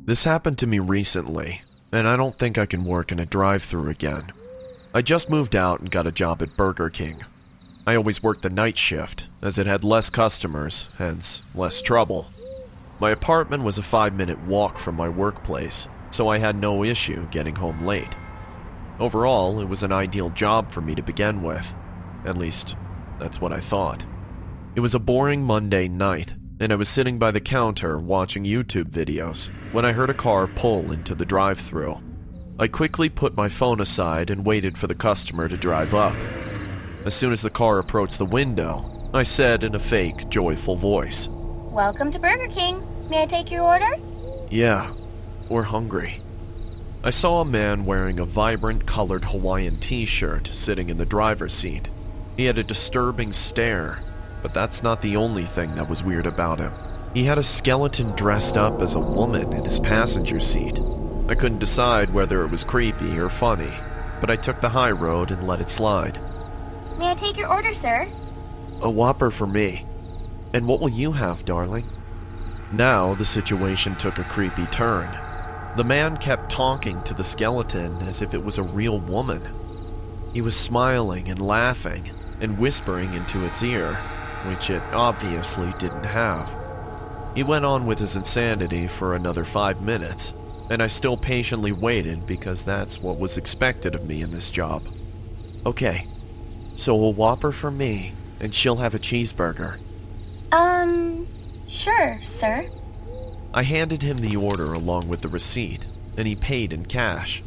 This happened to me recently, and I don't think I can work in a drive-thru again. I just moved out and got a job at Burger King. I always worked the night shift, as it had less customers, hence less trouble. My apartment was a 5-minute walk from my workplace, so I had no issue getting home late. Overall, it was an ideal job for me to begin with. At least, that's what I thought. It was a boring Monday night, and I was sitting by the counter watching YouTube videos when I heard a car pull into the drive-thru. I quickly put my phone aside and waited for the customer to drive up. As soon as the car approached the window, I said in a fake, joyful voice, "Welcome to Burger King. May I take your order?" "Yeah, we're hungry." I saw a man wearing a vibrant colored Hawaiian t-shirt sitting in the driver's seat. He had a disturbing stare, but that's not the only thing that was weird about him. He had a skeleton dressed up as a woman in his passenger seat. I couldn't decide whether it was creepy or funny, but I took the high road and let it slide. "May I take your order, sir?" "A Whopper for me. And what will you have, darling?" Now the situation took a creepy turn. The man kept talking to the skeleton as if it was a real woman. He was smiling and laughing and whispering into its ear, which it obviously didn't have. He went on with his insanity for another 5 minutes, and I still patiently waited because that's what was expected of me in this job. "Okay, so a Whopper for me, and she'll have a cheeseburger." Sure, sir." I handed him the order along with the receipt, and he paid in cash.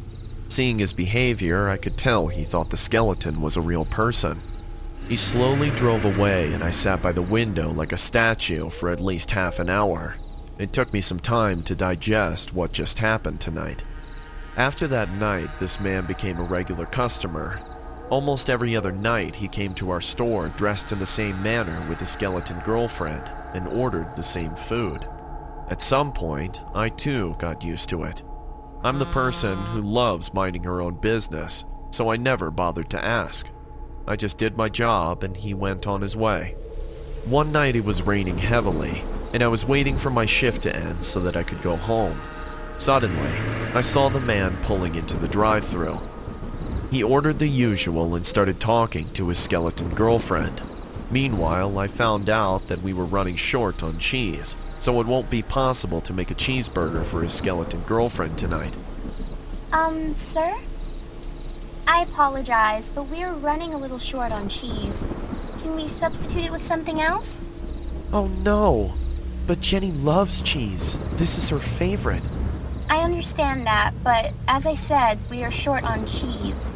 Seeing his behavior, I could tell he thought the skeleton was a real person. He slowly drove away, and I sat by the window like a statue for at least half an hour. It took me some time to digest what just happened tonight. After that night, this man became a regular customer. Almost every other night, he came to our store dressed in the same manner with his skeleton girlfriend and ordered the same food. At some point, I too got used to it. I'm the person who loves minding her own business, so I never bothered to ask. I just did my job and he went on his way. One night it was raining heavily, and I was waiting for my shift to end so that I could go home. Suddenly, I saw the man pulling into the drive-thru. He ordered the usual and started talking to his skeleton girlfriend. Meanwhile, I found out that we were running short on cheese, so it won't be possible to make a cheeseburger for his skeleton girlfriend tonight. Sir? I apologize, but we're running a little short on cheese. Can we substitute it with something else? Oh no, but Jenny loves cheese. This is her favorite. I understand that, but as I said, we are short on cheese.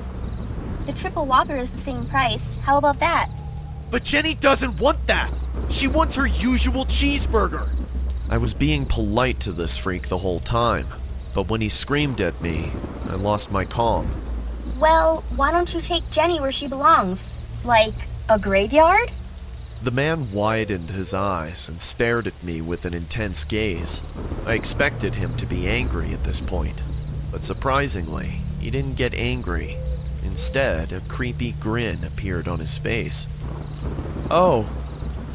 The triple Whopper is the same price. How about that? But Jenny doesn't want that! She wants her usual cheeseburger! I was being polite to this freak the whole time, but when he screamed at me, I lost my calm. Well, why don't you take Jenny where she belongs? Like, a graveyard? The man widened his eyes and stared at me with an intense gaze. I expected him to be angry at this point, but surprisingly, he didn't get angry. Instead, a creepy grin appeared on his face. "Oh,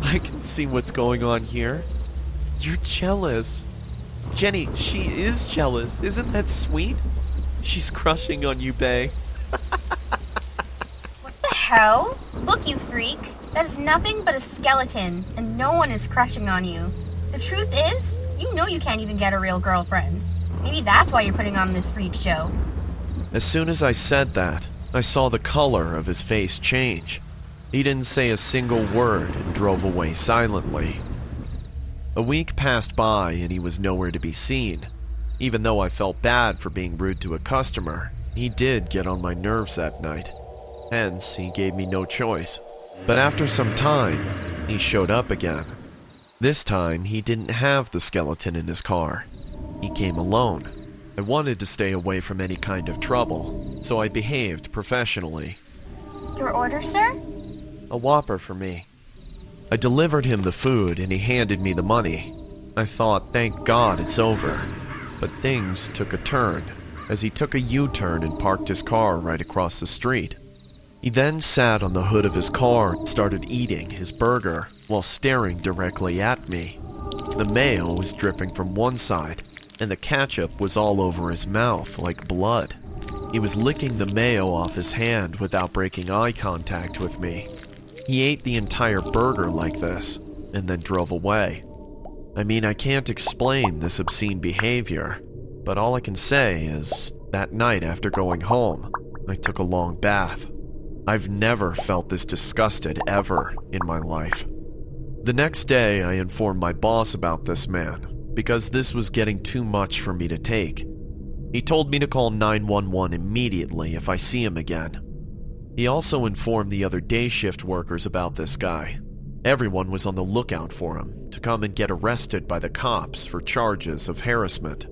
I can see what's going on here. You're jealous. Jenny, she is jealous. Isn't that sweet? She's crushing on you, bae." What the hell? Look, you freak. That is nothing but a skeleton, and no one is crushing on you. The truth is, you know you can't even get a real girlfriend. Maybe that's why you're putting on this freak show. As soon as I said that, I saw the color of his face change. He didn't say a single word and drove away silently. A week passed by and he was nowhere to be seen. Even though I felt bad for being rude to a customer, he did get on my nerves that night. Hence, he gave me no choice. But after some time, he showed up again. This time, he didn't have the skeleton in his car. He came alone. I wanted to stay away from any kind of trouble, so I behaved professionally. Your order, sir? A Whopper for me. I delivered him the food and he handed me the money. I thought, thank God it's over. But things took a turn, as he took a U-turn and parked his car right across the street. He then sat on the hood of his car and started eating his burger while staring directly at me. The mayo was dripping from one side, and the ketchup was all over his mouth like blood. He was licking the mayo off his hand without breaking eye contact with me. He ate the entire burger like this, and then drove away. I mean, I can't explain this obscene behavior, but all I can say is, that night after going home, I took a long bath. I've never felt this disgusted ever in my life. The next day, I informed my boss about this man, because this was getting too much for me to take. He told me to call 911 immediately if I see him again. He also informed the other day shift workers about this guy. Everyone was on the lookout for him to come and get arrested by the cops for charges of harassment.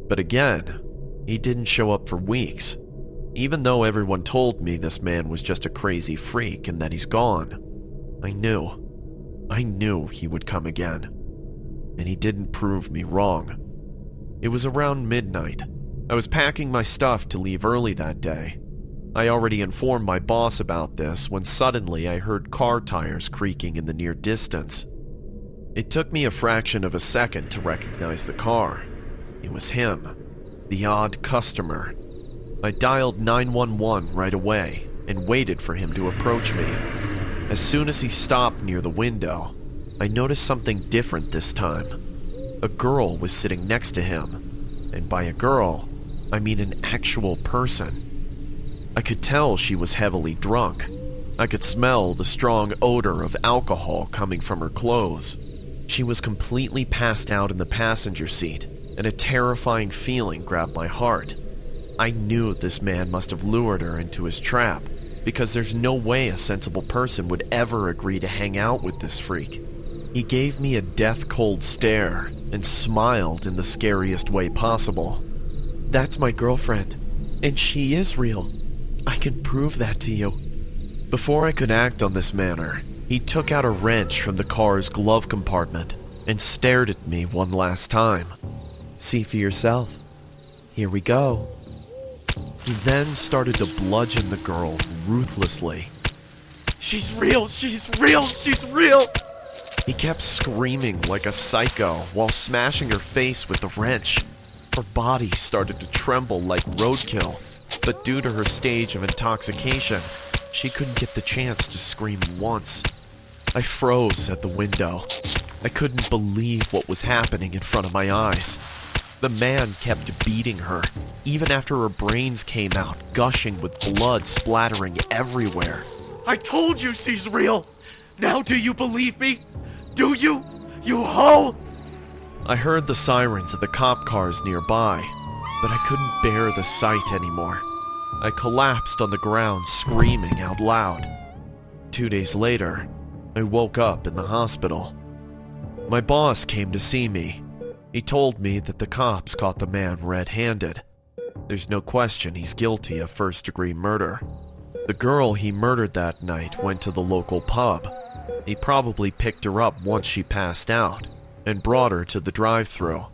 But again, he didn't show up for weeks. Even though everyone told me this man was just a crazy freak and that he's gone, I knew he would come again. And he didn't prove me wrong. It was around midnight. I was packing my stuff to leave early that day. I already informed my boss about this when suddenly I heard car tires creaking in the near distance. It took me a fraction of a second to recognize the car. It was him, the odd customer. I dialed 911 right away and waited for him to approach me. As soon as he stopped near the window, I noticed something different this time. A girl was sitting next to him, and by a girl, I mean an actual person. I could tell she was heavily drunk. I could smell the strong odor of alcohol coming from her clothes. She was completely passed out in the passenger seat, and a terrifying feeling grabbed my heart. I knew this man must have lured her into his trap, because there's no way a sensible person would ever agree to hang out with this freak. He gave me a death-cold stare and smiled in the scariest way possible. "That's my girlfriend, and she is real. I can prove that to you." Before I could act on this manner, he took out a wrench from the car's glove compartment and stared at me one last time. "See for yourself. Here we go." He then started to bludgeon the girl ruthlessly. "She's real! She's real! She's real!" He kept screaming like a psycho while smashing her face with the wrench. Her body started to tremble like roadkill, but due to her stage of intoxication, she couldn't get the chance to scream once. I froze at the window. I couldn't believe what was happening in front of my eyes. The man kept beating her, even after her brains came out, gushing with blood splattering everywhere. "I told you she's real! Now do you believe me? Do you? You hoe!" I heard the sirens of the cop cars nearby, but I couldn't bear the sight anymore. I collapsed on the ground, screaming out loud. 2 days later, I woke up in the hospital. My boss came to see me. He told me that the cops caught the man red-handed. There's no question he's guilty of first-degree murder. The girl he murdered that night went to the local pub. He probably picked her up once she passed out and brought her to the drive-thru.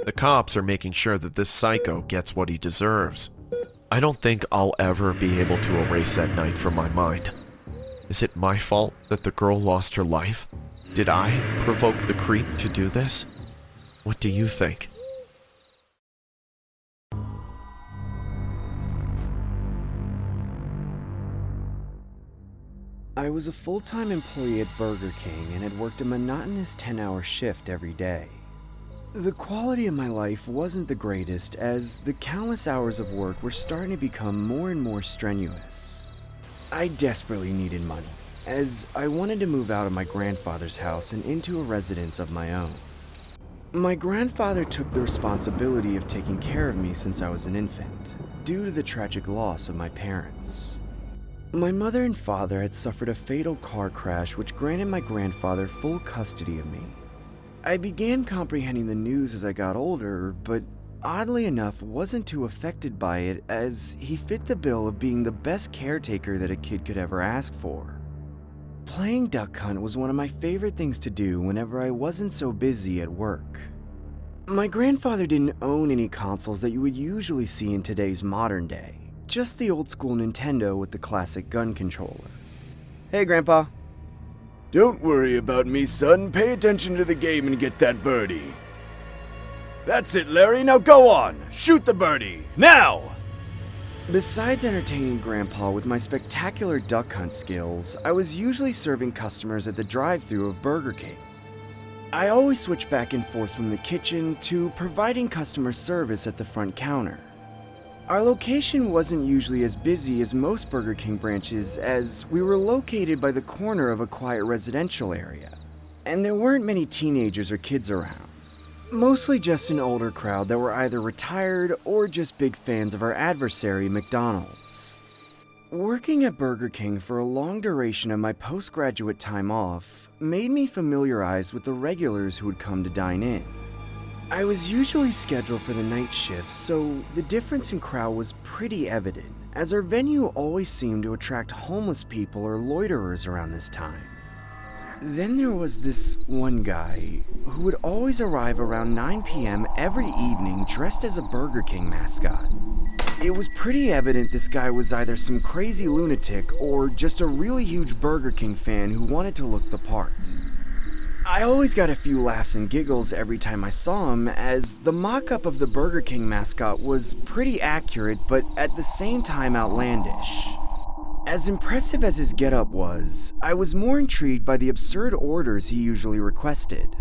The cops are making sure that this psycho gets what he deserves. I don't think I'll ever be able to erase that night from my mind. Is it my fault that the girl lost her life? Did I provoke the creep to do this? What do you think? I was a full-time employee at Burger King and had worked a monotonous 10-hour shift every day. The quality of my life wasn't the greatest, as the countless hours of work were starting to become more and more strenuous. I desperately needed money, as I wanted to move out of my grandfather's house and into a residence of my own. My grandfather took the responsibility of taking care of me since I was an infant, due to the tragic loss of my parents. My mother and father had suffered a fatal car crash which granted my grandfather full custody of me. I began comprehending the news as I got older, but oddly enough wasn't too affected by it, as he fit the bill of being the best caretaker that a kid could ever ask for. Playing duck hunt was one of my favorite things to do whenever I wasn't so busy at work. My grandfather didn't own any consoles that you would usually see in today's modern day, just the old school Nintendo with the classic gun controller. "Hey, Grandpa." "Don't worry about me, son. Pay attention to the game and get that birdie." That's it, Larry. Now go on. Shoot the birdie. Now! Besides entertaining Grandpa with my spectacular duck hunt skills, I was usually serving customers at the drive-thru of Burger King. I always switched back and forth from the kitchen to providing customer service at the front counter. Our location wasn't usually as busy as most Burger King branches, as we were located by the corner of a quiet residential area, and there weren't many teenagers or kids around. Mostly just an older crowd that were either retired or just big fans of our adversary, McDonald's. Working at Burger King for a long duration of my postgraduate time off made me familiarized with the regulars who would come to dine in. I was usually scheduled for the night shift, so the difference in crowd was pretty evident, as our venue always seemed to attract homeless people or loiterers around this time. Then there was this one guy who would always arrive around 9 p.m. every evening dressed as a Burger King mascot. It was pretty evident this guy was either some crazy lunatic or just a really huge Burger King fan who wanted to look the part. I always got a few laughs and giggles every time I saw him, as the mock-up of the Burger King mascot was pretty accurate but at the same time outlandish. As impressive as his getup was, I was more intrigued by the absurd orders he usually requested.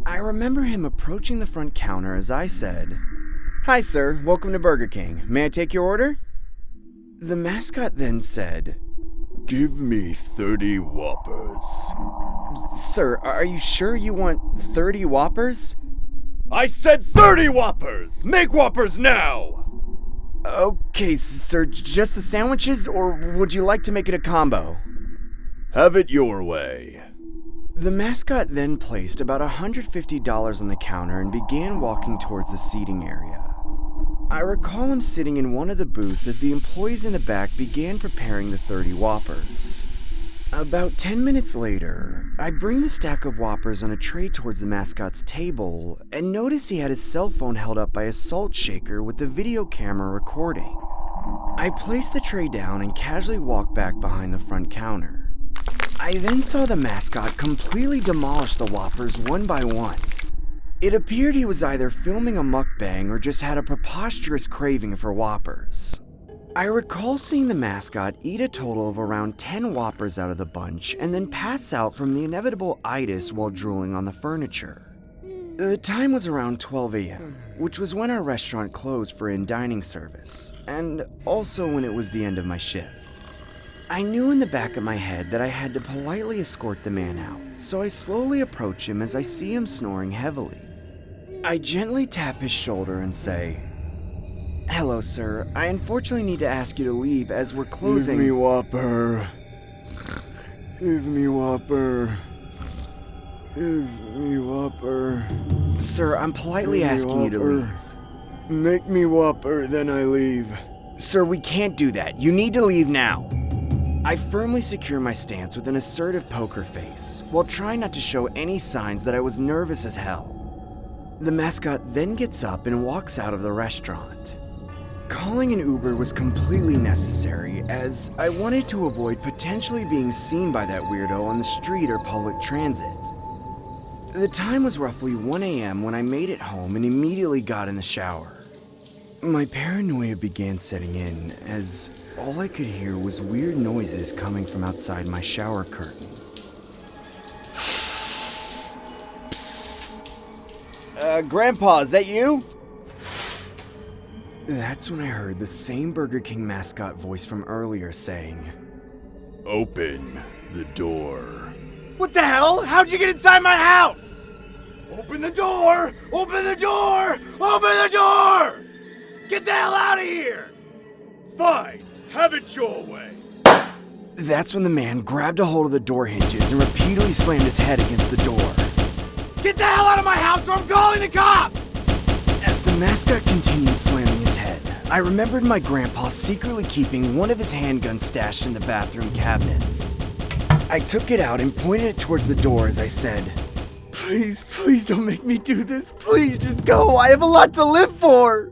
I remember him approaching the front counter as I said, "Hi sir, welcome to Burger King. May I take your order?" The mascot then said, "Give me 30 Whoppers." "Sir, are you sure you want 30 Whoppers?" "I said 30 Whoppers! Make Whoppers now!" "Okay, sir, just the sandwiches, or would you like to make it a combo?" "Have it your way." The mascot then placed about $150 on the counter and began walking towards the seating area. I recall him sitting in one of the booths as the employees in the back began preparing the 30 Whoppers. About 10 minutes later, I bring the stack of Whoppers on a tray towards the mascot's table and notice he had his cell phone held up by a salt shaker with the video camera recording. I placed the tray down and casually walked back behind the front counter. I then saw the mascot completely demolish the Whoppers one by one. It appeared he was either filming a mukbang or just had a preposterous craving for Whoppers. I recall seeing the mascot eat a total of around 10 Whoppers out of the bunch and then pass out from the inevitable itis while drooling on the furniture. The time was around 12 a.m., which was when our restaurant closed for in-dining service, and also when it was the end of my shift. I knew in the back of my head that I had to politely escort the man out, so I slowly approach him as I see him snoring heavily. I gently tap his shoulder and say, "Hello, sir. I unfortunately need to ask you to leave as we're closing." "Give me Whopper. Give me Whopper. Give me Whopper." "Sir, I'm politely asking you to leave." "Make me Whopper, then I leave." "Sir, we can't do that. You need to leave now." I firmly secure my stance with an assertive poker face, while trying not to show any signs that I was nervous as hell. The mascot then gets up and walks out of the restaurant. Calling an Uber was completely necessary, as I wanted to avoid potentially being seen by that weirdo on the street or public transit. The time was roughly 1 a.m. when I made it home and immediately got in the shower. My paranoia began setting in, as all I could hear was weird noises coming from outside my shower curtain. Grandpa, is that you?" That's when I heard the same Burger King mascot voice from earlier saying, "Open the door." "What the hell? How'd you get inside my house?" "Open the door! Open the door! Open the door! Get the hell out of here!" "Fine, have it your way." That's when the man grabbed a hold of the door hinges and repeatedly slammed his head against the door. "Get the hell out of my house or I'm calling the cops!" As the mascot continued slamming his head, I remembered my grandpa secretly keeping one of his handguns stashed in the bathroom cabinets. I took it out and pointed it towards the door as I said, "Please, please don't make me do this. Please just go. I have a lot to live for."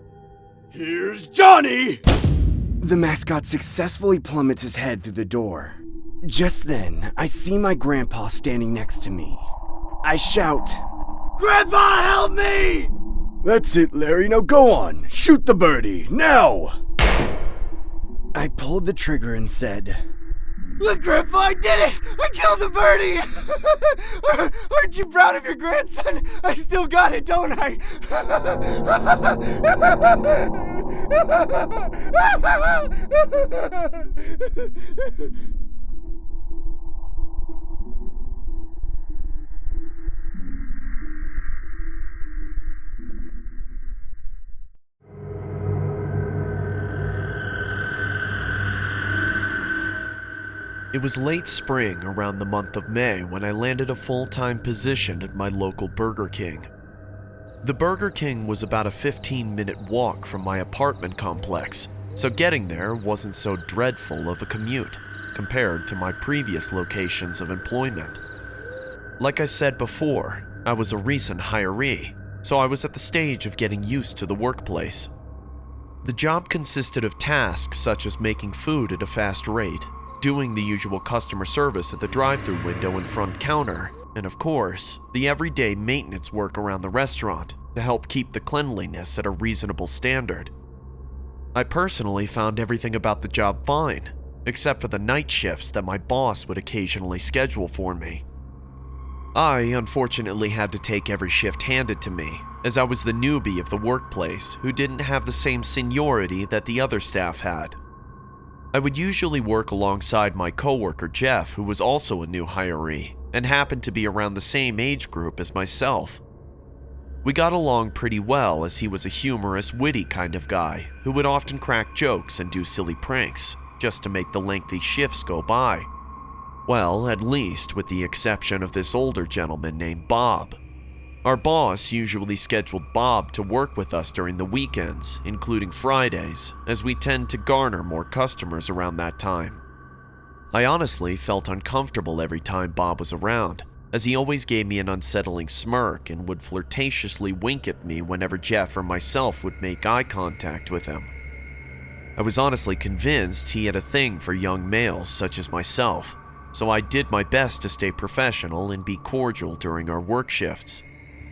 "Here's Johnny!" The mascot successfully plummets his head through the door. Just then, I see my grandpa standing next to me. I shout, "Grandpa, help me!" That's it, Larry. Now go on. Shoot the birdie. Now! I pulled the trigger and said, "Look, Grandpa, I did it! I killed the birdie! Aren't you proud of your grandson? I still got it, don't I?" It was late spring, around the month of May, when I landed a full-time position at my local Burger King. The Burger King was about a 15-minute walk from my apartment complex, so getting there wasn't so dreadful of a commute compared to my previous locations of employment. Like I said before, I was a recent hiree, so I was at the stage of getting used to the workplace. The job consisted of tasks such as making food at a fast rate, doing the usual customer service at the drive-thru window and front counter, and of course, the everyday maintenance work around the restaurant to help keep the cleanliness at a reasonable standard. I personally found everything about the job fine, except for the night shifts that my boss would occasionally schedule for me. I unfortunately had to take every shift handed to me, as I was the newbie of the workplace who didn't have the same seniority that the other staff had. I would usually work alongside my coworker Jeff, who was also a new hiree and happened to be around the same age group as myself. We got along pretty well, as he was a humorous, witty kind of guy who would often crack jokes and do silly pranks just to make the lengthy shifts go by. Well, at least with the exception of this older gentleman named Bob. Our boss usually scheduled Bob to work with us during the weekends, including Fridays, as we tend to garner more customers around that time. I honestly felt uncomfortable every time Bob was around, as he always gave me an unsettling smirk and would flirtatiously wink at me whenever Jeff or myself would make eye contact with him. I was honestly convinced he had a thing for young males such as myself, so I did my best to stay professional and be cordial during our work shifts.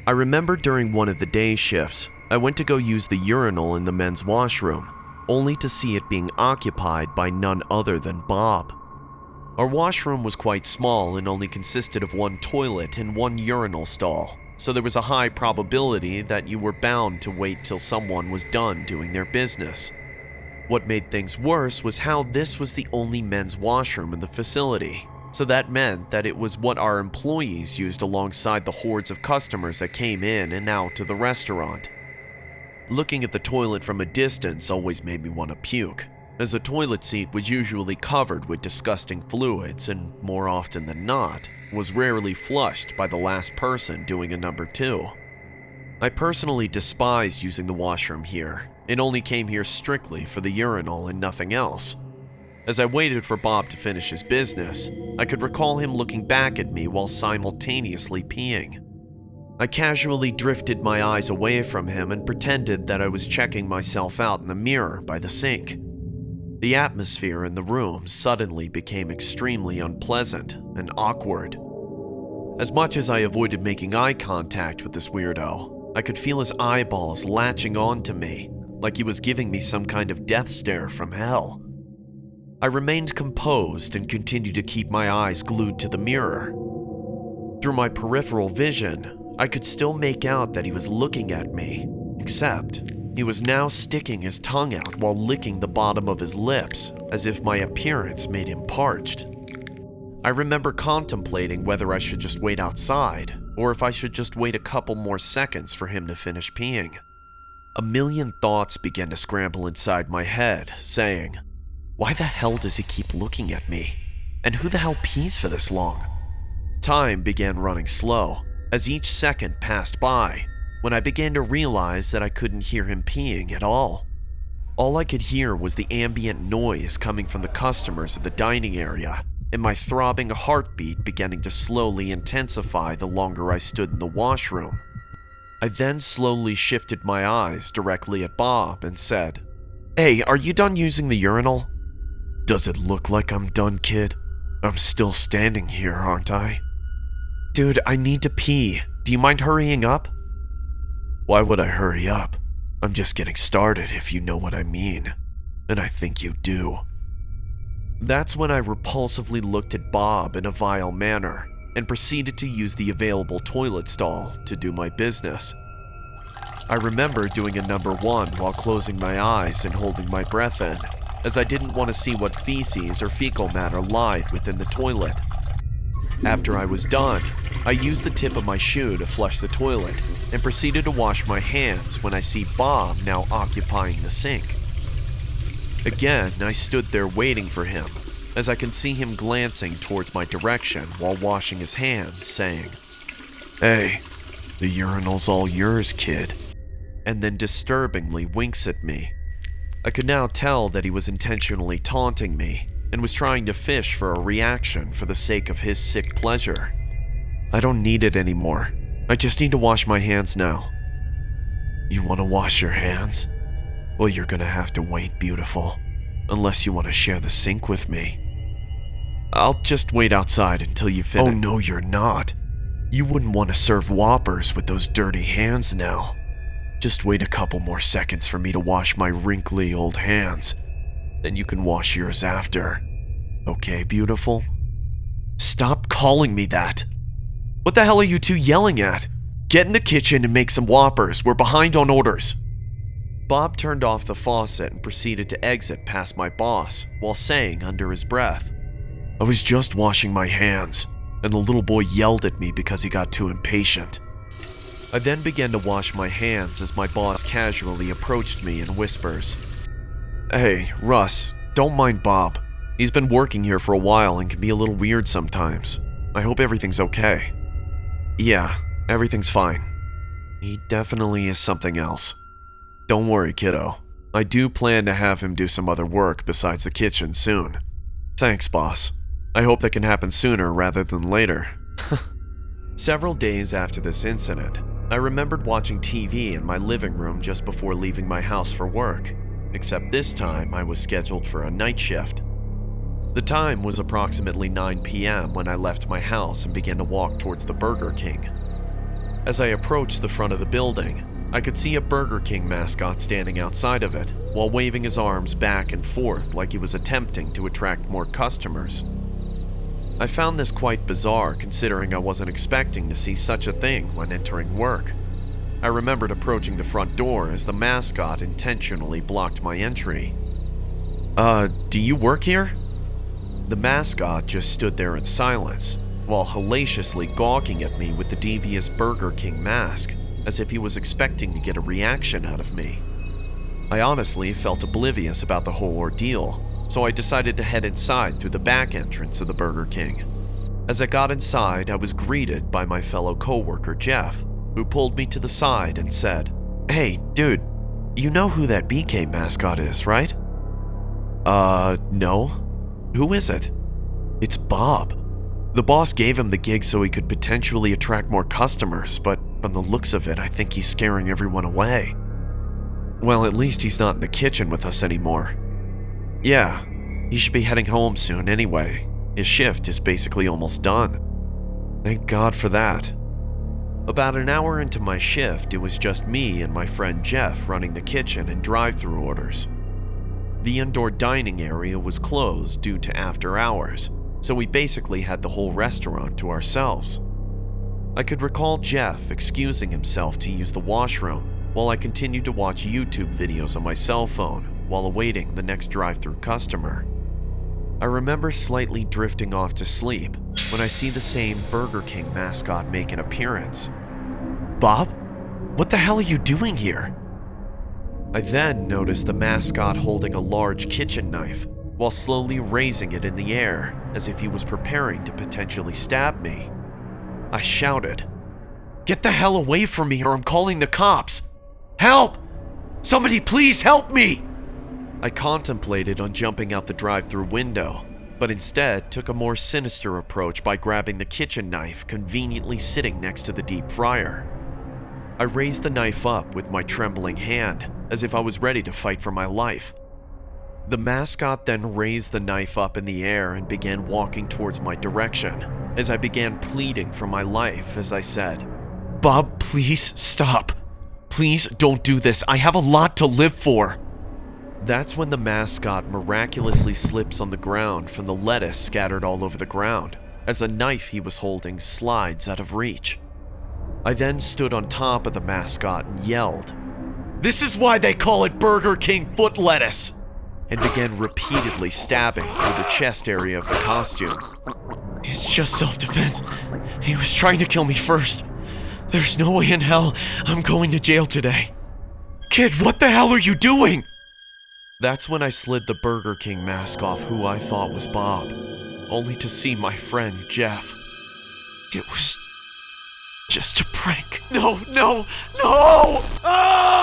I remember during one of the day shifts, I went to go use the urinal in the men's washroom, only to see it being occupied by none other than Bob. Our washroom was quite small and only consisted of one toilet and one urinal stall, so there was a high probability that you were bound to wait till someone was done doing their business. What made things worse was how this was the only men's washroom in the facility, so that meant that it was what our employees used alongside the hordes of customers that came in and out to the restaurant. Looking at the toilet from a distance always made me want to puke, as the toilet seat was usually covered with disgusting fluids and, more often than not, was rarely flushed by the last person doing a number 2. I personally despised using the washroom here, and only came here strictly for the urinal and nothing else. As I waited for Bob to finish his business, I could recall him looking back at me while simultaneously peeing. I casually drifted my eyes away from him and pretended that I was checking myself out in the mirror by the sink. The atmosphere in the room suddenly became extremely unpleasant and awkward. As much as I avoided making eye contact with this weirdo, I could feel his eyeballs latching onto me, like he was giving me some kind of death stare from hell. I remained composed and continued to keep my eyes glued to the mirror. Through my peripheral vision, I could still make out that he was looking at me, except he was now sticking his tongue out while licking the bottom of his lips, as if my appearance made him parched. I remember contemplating whether I should just wait outside, or if I should just wait a couple more seconds for him to finish peeing. A million thoughts began to scramble inside my head, saying, why the hell does he keep looking at me? And who the hell pees for this long? Time began running slow, as each second passed by, when I began to realize that I couldn't hear him peeing at all. All I could hear was the ambient noise coming from the customers at the dining area, and my throbbing heartbeat beginning to slowly intensify the longer I stood in the washroom. I then slowly shifted my eyes directly at Bob and said, "Hey, are you done using the urinal?" "Does it look like I'm done, kid? I'm still standing here, aren't I?" "Dude, I need to pee. Do you mind hurrying up?" Why would I hurry up? I'm just getting started, if you know what I mean. And I think you do. That's when I repulsively looked at Bob in a vile manner and proceeded to use the available toilet stall to do my business. I remember doing a number 1 while closing my eyes and holding my breath in, as I didn't want to see what feces or fecal matter lied within the toilet. After I was done, I used the tip of my shoe to flush the toilet and proceeded to wash my hands when I see Bob now occupying the sink. Again, I stood there waiting for him, as I can see him glancing towards my direction while washing his hands, saying, "Hey, the urinal's all yours, kid," and then disturbingly winks at me. I could now tell that he was intentionally taunting me and was trying to fish for a reaction for the sake of his sick pleasure. I don't need it anymore. I just need to wash my hands now. You want to wash your hands? Well, you're gonna have to wait, beautiful. Unless you want to share the sink with me. I'll just wait outside until you finish. Oh no, you're not. You wouldn't want to serve Whoppers with those dirty hands now. Just wait a couple more seconds for me to wash my wrinkly old hands. Then you can wash yours after. Okay, beautiful? Stop calling me that. What the hell are you two yelling at? Get in the kitchen and make some Whoppers. We're behind on orders. Bob turned off the faucet and proceeded to exit past my boss while saying under his breath, I was just washing my hands, and the little boy yelled at me because he got too impatient. I then began to wash my hands as my boss casually approached me and whispers, Hey, Russ, don't mind Bob. He's been working here for a while and can be a little weird sometimes. I hope everything's okay. Yeah, everything's fine. He definitely is something else. Don't worry, kiddo. I do plan to have him do some other work besides the kitchen soon. Thanks, boss. I hope that can happen sooner rather than later. Several days after this incident, I remembered watching TV in my living room just before leaving my house for work, except this time I was scheduled for a night shift. The time was approximately 9 p.m. when I left my house and began to walk towards the Burger King. As I approached the front of the building, I could see a Burger King mascot standing outside of it, while waving his arms back and forth like he was attempting to attract more customers. I found this quite bizarre considering I wasn't expecting to see such a thing when entering work. I remembered approaching the front door as the mascot intentionally blocked my entry. Do you work here? The mascot just stood there in silence, while hellaciously gawking at me with the devious Burger King mask, as if he was expecting to get a reaction out of me. I honestly felt oblivious about the whole ordeal, so I decided to head inside through the back entrance of the Burger King. As I got inside, I was greeted by my fellow coworker Jeff, who pulled me to the side and said, Hey, dude, you know who that BK mascot is, right? No. Who is it? It's Bob. The boss gave him the gig so he could potentially attract more customers, but from the looks of it, I think he's scaring everyone away. Well, at least he's not in the kitchen with us anymore. Yeah, he should be heading home soon anyway. His shift is basically almost done. Thank God for that. About an hour into my shift, it was just me and my friend Jeff running the kitchen and drive-thru orders. The indoor dining area was closed due to after hours, so we basically had the whole restaurant to ourselves. I could recall Jeff excusing himself to use the washroom while I continued to watch YouTube videos on my cell phone while awaiting the next drive-thru customer. I remember slightly drifting off to sleep when I see the same Burger King mascot make an appearance. Bob? What the hell are you doing here? I then noticed the mascot holding a large kitchen knife while slowly raising it in the air as if he was preparing to potentially stab me. I shouted, Get the hell away from me or I'm calling the cops! Help! Somebody please help me! I contemplated on jumping out the drive-thru window, but instead took a more sinister approach by grabbing the kitchen knife conveniently sitting next to the deep fryer. I raised the knife up with my trembling hand, as if I was ready to fight for my life. The mascot then raised the knife up in the air and began walking towards my direction, as I began pleading for my life as I said, Bob, please stop. Please don't do this. I have a lot to live for. That's when the mascot miraculously slips on the ground from the lettuce scattered all over the ground, as a knife he was holding slides out of reach. I then stood on top of the mascot and yelled, "This is why they call it Burger King foot lettuce!" and began repeatedly stabbing through the chest area of the costume. "It's just self-defense. He was trying to kill me first. There's no way in hell I'm going to jail today. Kid, what the hell are you doing?" That's when I slid the Burger King mask off who I thought was Bob, only to see my friend Jeff. It was just a prank. No, no, no! Ah!